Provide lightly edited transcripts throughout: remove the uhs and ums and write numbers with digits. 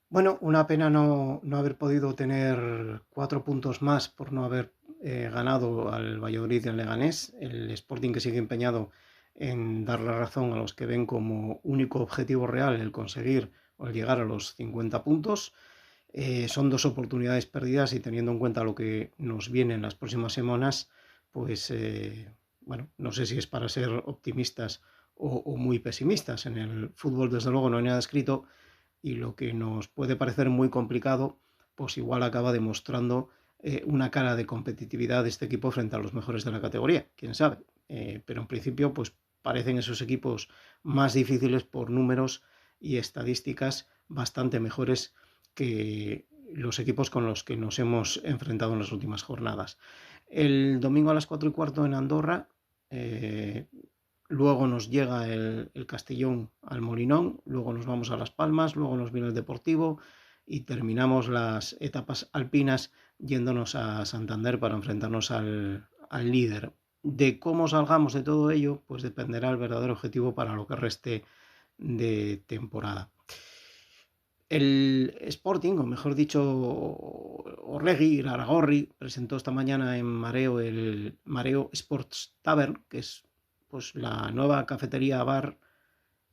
Bueno, una pena no haber podido tener 4 puntos más por no haber ganado al Valladolid y al Leganés. El Sporting, que sigue empeñado en dar la razón a los que ven como único objetivo real el conseguir o el llegar a los 50 puntos. Son dos oportunidades perdidas y teniendo en cuenta lo que nos viene en las próximas semanas, pues bueno, no sé si es para ser optimistas o muy pesimistas. En el fútbol, desde luego, no hay nada escrito y lo que nos puede parecer muy complicado, pues igual acaba demostrando una cara de competitividad de este equipo frente a los mejores de la categoría, quién sabe. Pero en principio, pues parecen esos equipos más difíciles por números y estadísticas bastante mejores que los equipos con los que nos hemos enfrentado en las últimas jornadas. El domingo a las 4:15 en Andorra, eh, luego nos llega el Castellón al Molinón, luego nos vamos a Las Palmas, luego nos viene el Deportivo y terminamos las etapas alpinas yéndonos a Santander para enfrentarnos al líder. De cómo salgamos de todo ello, pues dependerá el verdadero objetivo para lo que reste de temporada. El Sporting, o mejor dicho, Orlegui, Aragorri, presentó esta mañana en Mareo el Mareo Sports Tavern, que es pues la nueva cafetería bar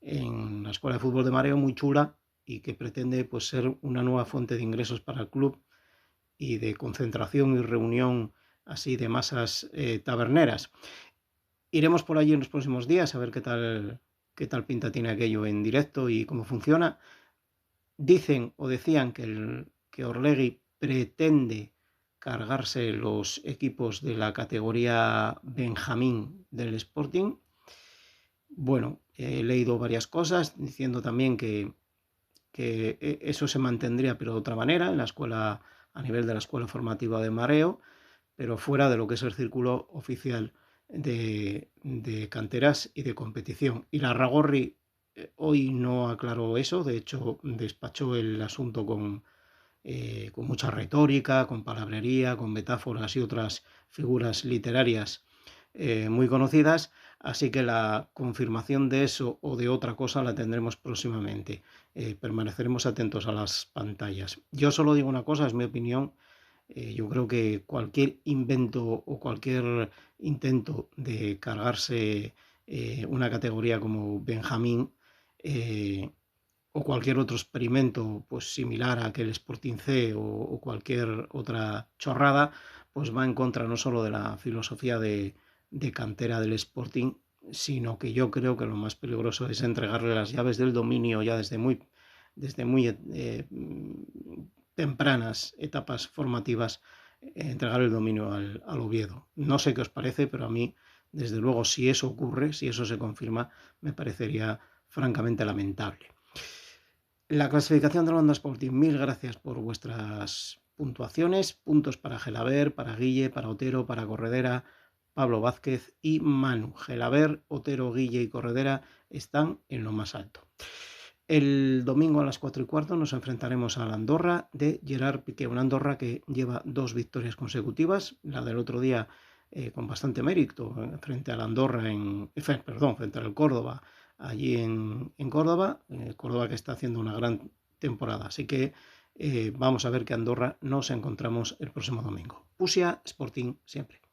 en la Escuela de Fútbol de Mareo, muy chula y que pretende pues ser una nueva fuente de ingresos para el club y de concentración y reunión así de masas taberneras. Iremos por allí en los próximos días a ver qué tal pinta tiene aquello en directo y cómo funciona. Dicen o decían que Orlegui pretende cargarse los equipos de la categoría Benjamín del Sporting. Bueno, he leído varias cosas diciendo también que eso se mantendría pero de otra manera en la escuela, a nivel de la escuela formativa de Mareo, pero fuera de lo que es el círculo oficial de canteras y de competición. Y la Ragorri hoy no aclaró eso, de hecho despachó el asunto con mucha retórica, con palabrería, con metáforas y otras figuras literarias muy conocidas, así que la confirmación de eso o de otra cosa la tendremos próximamente. Permaneceremos atentos a las pantallas. Yo solo digo una cosa, es mi opinión. Yo creo que cualquier invento o cualquier intento de cargarse una categoría como Benjamín o cualquier otro experimento pues similar a aquel Sporting C o cualquier otra chorrada, pues va en contra no solo de la filosofía de cantera del Sporting, sino que yo creo que lo más peligroso es entregarle las llaves del dominio ya desde muy tempranas etapas formativas, entregar el dominio al Oviedo. No sé qué os parece, pero a mí, desde luego, si eso ocurre, si eso se confirma, me parecería francamente lamentable. La clasificación de la Onda Sporting, mil gracias por vuestras puntuaciones, puntos para Gelaber, para Guille, para Otero, para Corredera, Pablo Vázquez y Manu. Gelaber, Otero, Guille y Corredera están en lo más alto. El domingo a las 4:15 nos enfrentaremos a la Andorra de Gerard Piqué, una Andorra que lleva 2 victorias consecutivas, la del otro día con bastante mérito frente a la Andorra frente al Córdoba allí en Córdoba, Córdoba que está haciendo una gran temporada, así que vamos a ver qué Andorra nos encontramos el próximo domingo. Pusia Sporting siempre.